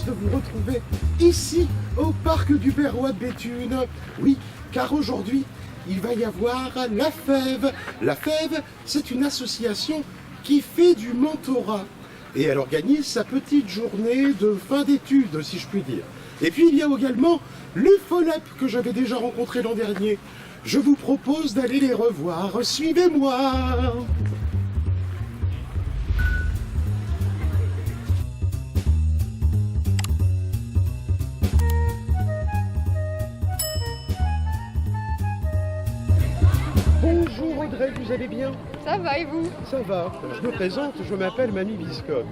de vous retrouver ici, au parc du Perrois de Béthune. Oui, car aujourd'hui, il va y avoir la Fève. La Fève, c'est une association qui fait du mentorat. Et elle organise sa petite journée de fin d'études, si je puis dire. Et puis il y a également l'UFOLEP que j'avais déjà rencontré l'an dernier. Je vous propose d'aller les revoir. Suivez-moi! Bonjour Audrey, vous allez bien? Ça va et vous? Ça va. Je me présente, je m'appelle Mamie Biscotte.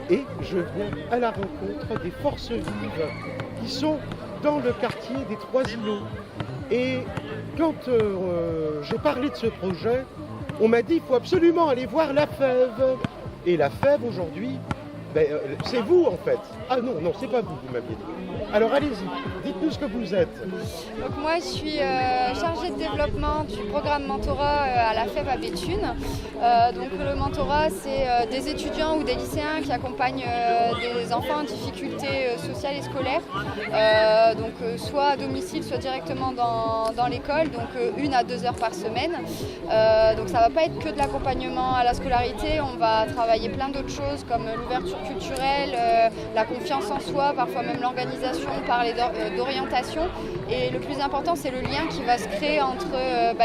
Et je viens à la rencontre des forces vives qui sont dans le quartier des Trois Îlots. Et quand j'ai parlé de ce projet, on m'a dit qu'il faut absolument aller voir la Fève. Et la Fève aujourd'hui, c'est vous en fait. Ah non, c'est pas vous, vous m'aviez dit. Alors allez-y, dites-nous ce que vous êtes. Donc moi je suis chargée de développement du programme mentorat à la Fève à Béthune. Donc le mentorat c'est des étudiants ou des lycéens qui accompagnent des enfants en difficulté sociale et scolaire. Donc soit à domicile, soit directement dans l'école, donc 1 à 2 heures par semaine. Donc ça va pas être que de l'accompagnement à la scolarité, on va travailler plein d'autres choses comme l'ouverture culturelle, la confiance en soi, parfois même l'organisation, parler d'orientation. Et le plus important, c'est le lien qui va se créer entre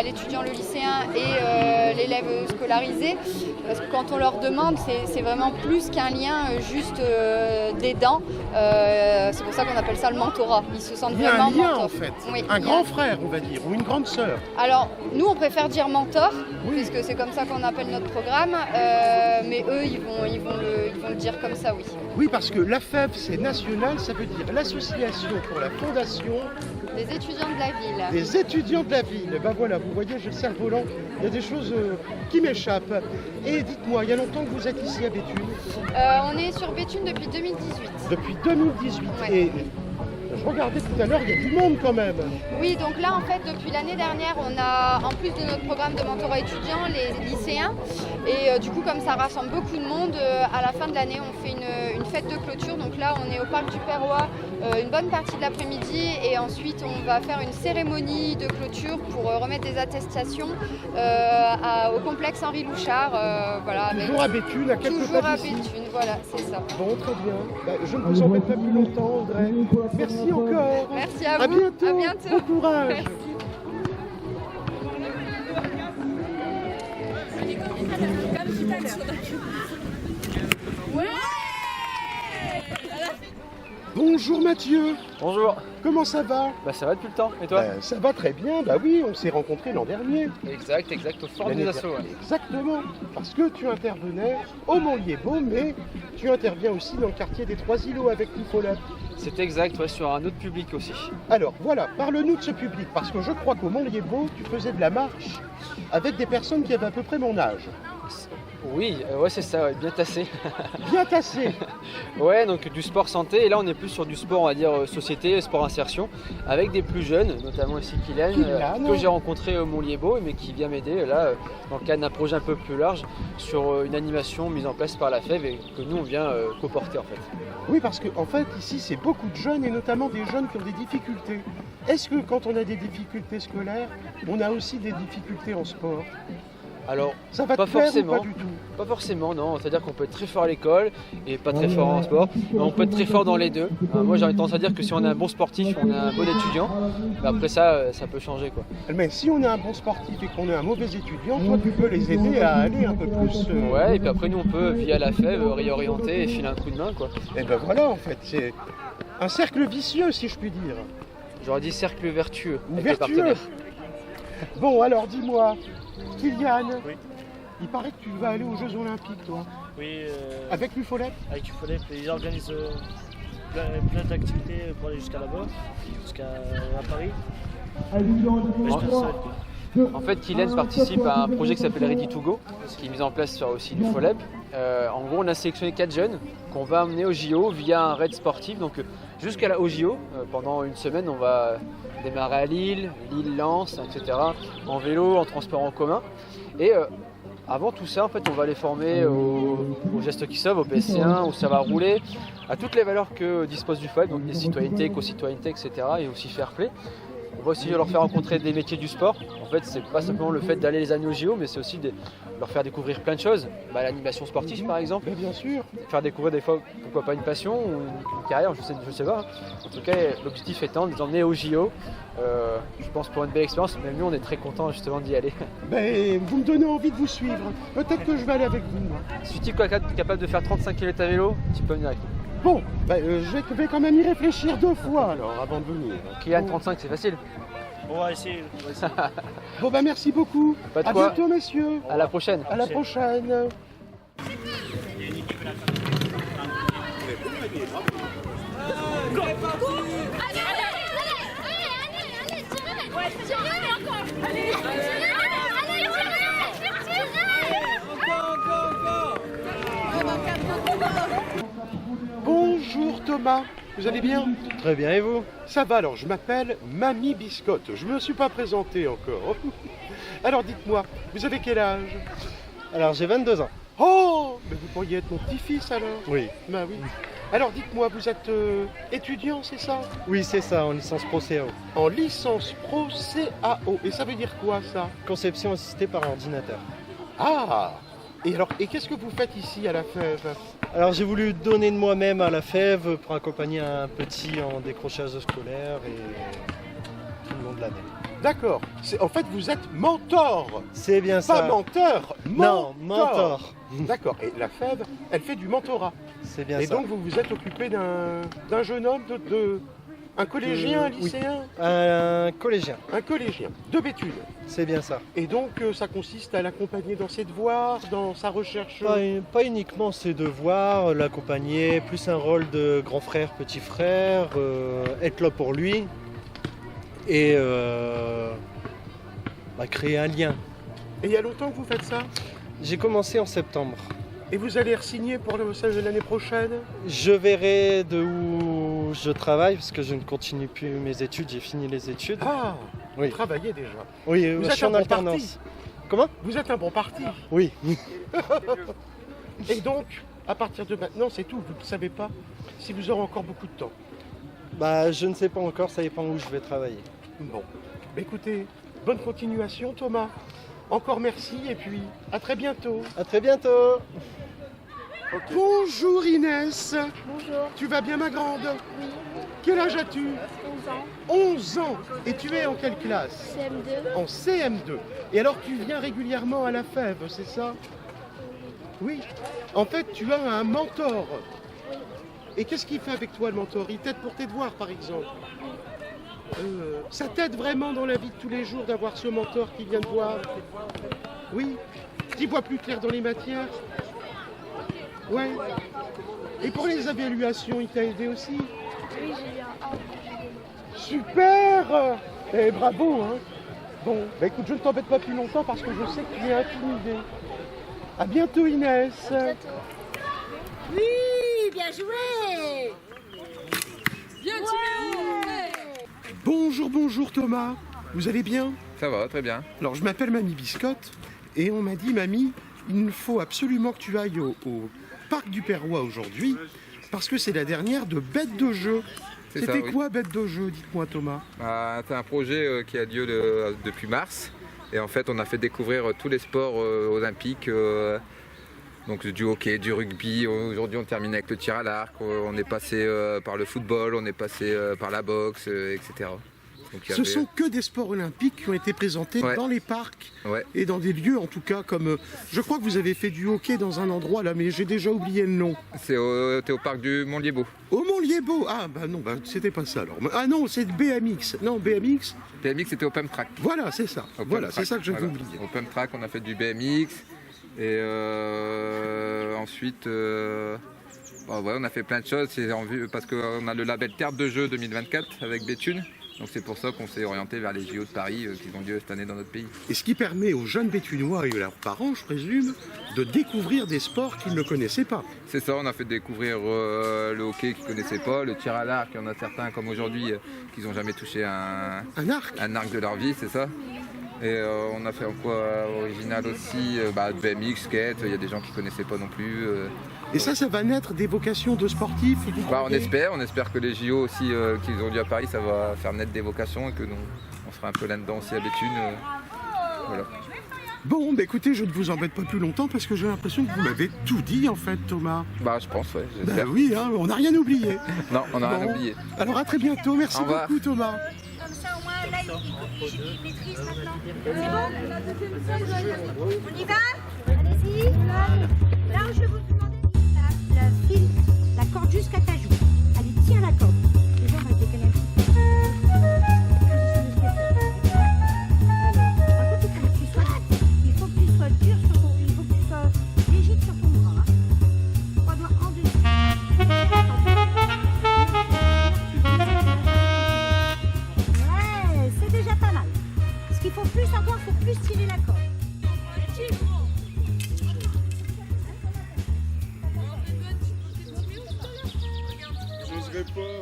l'étudiant, le lycéen et l'élève scolarisé. Parce que quand on leur demande, c'est vraiment plus qu'un lien juste d'aidant. C'est pour ça qu'on appelle ça le mentorat. Ils se sentent vraiment Il y a un lien mentor. en fait, Oui, un grand frère on va dire, ou une grande sœur. Alors, nous, on préfère dire mentor, Oui. puisque c'est comme ça qu'on appelle notre programme. Mais eux, ils vont le dire comme ça, oui. Oui, parce que la Fève, c'est national, ça veut dire l'association pour la fondation Les étudiants de la ville. des étudiants de la ville. Ben voilà, vous voyez, j'ai le cerf-volant, il y a des choses qui m'échappent. Et dites-moi, il y a longtemps que vous êtes ici à Béthune? On est sur Béthune depuis 2018. Depuis 2018. Ouais. Et je regardais tout à l'heure, il y a du monde quand même. Oui, donc là, en fait, depuis l'année dernière, on a, en plus de notre programme de mentorat étudiant, les lycéens. Et du coup, comme ça rassemble beaucoup de monde, à la fin de l'année, on fait une fête de clôture. Donc là, on est au parc du Perrois une bonne partie de l'après-midi. Et ensuite, on va faire une cérémonie de clôture pour remettre des attestations au complexe Henri Louchard. Voilà, Toujours à Béthune, à quelques toujours pas à d'ici. Béthune, voilà, c'est ça. Bon, très bien. Je ne vous embête pas plus longtemps, Audrey. Merci encore. Merci à vous. À bientôt. À bientôt. Bon courage. Merci. Bonjour Mathieu. Bonjour, Comment ça va? ça va depuis le temps, et toi? Ça va très bien. Bah oui, on s'est rencontrés l'an dernier. Exact, au fort L'année des assos. dernière. Exactement. Parce que tu intervenais au Mont-Liébaud, mais tu interviens aussi dans le quartier des Trois Îlots avec l'UFOLEP. C'est exact, ouais, sur un autre public aussi. Alors voilà, parle-nous de ce public, parce que je crois qu'au Mont-Liébaud, tu faisais de la marche avec des personnes qui avaient à peu près mon âge. Oui, ouais, c'est ça, ouais, bien tassé. Bien tassé. Ouais, donc du sport santé, et là on est plus sur du sport, on va dire, société, sport insertion, avec des plus jeunes, notamment ici Kylian, que j'ai rencontré au Mont-Liébaud, mais qui vient m'aider là, dans le cadre d'un projet un peu plus large, sur une animation mise en place par la Fève et que nous on vient co-porter en fait. Oui, parce qu'en fait, ici, c'est beaucoup de jeunes, et notamment des jeunes qui ont des difficultés. Est-ce que quand on a des difficultés scolaires, on a aussi des difficultés en sport? Alors, Ça va pas te plaire forcément. ou pas du tout? Pas forcément, non. C'est-à-dire qu'on peut être très fort à l'école et pas très fort en sport. Mais on peut être très fort dans les deux. Moi, j'ai tendance à dire que si on est un bon sportif, on est un bon étudiant. Mais après ça peut changer, quoi. Mais si on est un bon sportif et qu'on est un mauvais étudiant, toi, tu peux les aider à aller un peu plus... Ouais, et puis après, nous, on peut, via la Fève, réorienter et filer un coup de main, quoi. Et ben voilà, en fait, c'est un cercle vicieux, si je puis dire. J'aurais dit cercle vertueux. Ou avec les vertueux. partenaires. Bon, alors dis-moi, Kylian, Oui. il paraît que tu vas aller aux Jeux Olympiques, toi, Oui, avec l'UFOLEP. avec UFOLEP, ils organisent plein d'activités pour aller jusqu'à là-bas, jusqu'à Paris. Mais je pense que ça va être cool. En fait, Kylian participe à un projet qui s'appelle Ready to Go, qui est mis en place sur aussi l'UFOLEP. En gros, on a sélectionné 4 jeunes qu'on va amener au JO via un raid sportif. Donc, jusqu'à au JO, pendant une semaine, on va démarrer à Lille, Lens, etc. En vélo, en transport en commun. Et Avant tout ça, en fait, on va les former au geste qui sauve, au PSC1, où ça va rouler, à toutes les valeurs que dispose du FOAP, donc les citoyennetés, éco-citoyenneté, etc. et aussi fair play. On va aussi leur faire rencontrer des métiers du sport. En fait, c'est pas simplement le fait d'aller les amener au JO, mais c'est aussi de leur faire découvrir plein de choses. L'animation sportive, par exemple. Mais bien sûr. Faire découvrir des fois, pourquoi pas une passion ou une carrière, je sais pas. En tout cas, l'objectif étant de les emmener au JO. Je pense pour une belle expérience. Même nous, on est très contents justement d'y aller. Ben, vous me donnez envie de vous suivre. Peut-être que je vais aller avec vous. Moi. Si tu es capable de faire 35 km à vélo, tu peux venir avec nous. Bon, ben, je vais quand même y réfléchir 2 fois alors avant de venir. Kylian, 35, c'est facile. On va essayer. Bon, ben merci beaucoup. Pas de à quoi. bientôt, messieurs. À la prochaine. À la prochaine. Bonjour Thomas, vous allez bien? Très bien, et vous? Ça va, alors je m'appelle Mamie Biscotte, je ne me suis pas présenté encore. Alors dites-moi, vous avez quel âge? Alors j'ai 22 ans. Oh, mais vous pourriez être mon petit-fils alors? Oui. Bah oui. Alors dites-moi, vous êtes étudiant, c'est ça? Oui, c'est ça, en licence Pro CAO. En licence Pro CAO, et ça veut dire quoi ça? Conception assistée par ordinateur. Ah! Et alors, et qu'est-ce que vous faites ici à la fève? Alors j'ai voulu donner de moi-même à la fève pour accompagner un petit en décrochage scolaire et tout le long de l'année. D'accord. En fait, vous êtes mentor. C'est bien ça. Pas menteur. Non, mentor. D'accord. Et la fève, elle fait du mentorat. C'est bien Et ça. donc, vous vous êtes occupé d'un jeune homme, un collégien, un Oui. lycéen? Un collégien. Un collégien, de Béthune. C'est bien ça. Et donc, ça consiste à l'accompagner dans ses devoirs, dans sa recherche. Pas uniquement ses devoirs, l'accompagner, plus un rôle de grand frère, petit frère, être là pour lui et créer un lien. Et il y a longtemps que vous faites ça? J'ai commencé en septembre. Et vous allez re-signer pour l'année prochaine? Je verrai de où je travaille parce que je ne continue plus mes études, j'ai fini les études. Ah, Oui. vous travaillez déjà. Oui, Vous je êtes suis un en bon alternance. Comment? Vous êtes un bon parti. Oui. Et donc, à partir de maintenant, c'est tout. Vous ne savez pas si vous aurez encore beaucoup de temps. Je ne sais pas encore, ça dépend où je vais travailler. Bon. Bah, écoutez, bonne continuation, Thomas. Encore merci et puis à très bientôt. À très bientôt. Bonjour Inès. Bonjour. Tu vas bien, ma grande? Oui. Quel âge as-tu? 11 ans. 11 ans. Et tu es en quelle classe? CM2. En CM2. Et alors tu viens régulièrement à la fève, c'est ça? Oui. En fait, tu as un mentor. Et qu'est-ce qu'il fait avec toi, le mentor? Il t'aide pour tes devoirs, par exemple? Ça t'aide vraiment dans la vie de tous les jours d'avoir ce mentor qui vient te voir? Oui. Tu vois plus clair dans les matières? Ouais. Et pour les évaluations, il t'a aidé aussi? Oui, j'ai eu un A. Super! Eh, bravo, hein. Bon, bah écoute, je ne t'embête pas plus longtemps parce que je sais que tu es intimidée. À bientôt, Inès. Bientôt. Oui, bien joué. Bien Bonjour, bonjour Thomas. Vous allez bien? Ça va, très bien. Alors, je m'appelle Mamie Biscotte et on m'a dit, Mamie, il faut absolument que tu ailles au Parc du Perrois aujourd'hui parce que c'est la dernière de Bêtes de jeu. C'est ça, C'était oui. quoi Bêtes de jeu? Dites-moi, Thomas. C'est un projet qui a lieu depuis mars. Et en fait, on a fait découvrir tous les sports olympiques. Donc du hockey, du rugby. Aujourd'hui, on termine avec le tir à l'arc. On est passé par le football, on est passé par la boxe, etc. Donc, il y Ce avait- sont que des sports olympiques qui ont été présentés Ouais. dans les parcs Ouais. et dans des lieux en tout cas comme... je crois que vous avez fait du hockey dans un endroit là, mais j'ai déjà oublié le nom. T'es au parc du Montliébeau. Au Montliébeau. Ah bah non, bah, c'était pas ça alors. Ah non, c'est BMX. Non, BMX. BMX, c'était au Pump Track. Voilà, c'est ça. Au Voilà, Pump c'est Track, ça que j'avais voilà. oublié. Au Pump Track, on a fait du BMX. Et ensuite, on a fait plein de choses. C'est en vue parce qu'on a le label Terre de jeu 2024 avec Béthune. Donc c'est pour ça qu'on s'est orienté vers les JO de Paris qui ont lieu cette année dans notre pays. Et ce qui permet aux jeunes Béthunois et leurs parents, je présume, de découvrir des sports qu'ils ne connaissaient pas. C'est ça, on a fait découvrir le hockey qu'ils ne connaissaient pas, le tir à l'arc. Il y en a certains comme aujourd'hui qui n'ont jamais touché Un arc. un arc de leur vie, c'est ça. Et on a fait un quoi original aussi, BMX, skate, il y a des gens qui connaissaient pas non plus. Et ça va naître des vocations de sportifs On espère que les JO aussi qu'ils ont eu à Paris, ça va faire naître des vocations et que on sera un peu là-dedans aussi à Béthune. Voilà. Bon, écoutez, je ne vous embête pas plus longtemps parce que j'ai l'impression que vous m'avez tout dit en fait, Thomas. Je pense, ouais, j'espère. Oui, hein, on n'a rien oublié. Non, on n'a rien oublié. Alors à très bientôt, merci beaucoup Thomas. Comme ça, au moins, là, il maîtrise maintenant. C'est bon? On y va? Allez-y. Là où je vais vous demander la corde jusqu'à ta joue. Allez, tiens la corde. Les gens vont être décalés un petit peu. Il faut que tu sois dur sur ton... Il faut que tu sois rigide sur ton bras. 3 doigts en dessous. Ouais, c'est déjà pas mal. Ce qu'il faut plus savoir, il faut plus tirer la corde. J'oserais pas,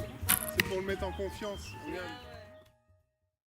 c'est pour le mettre en confiance. Regarde.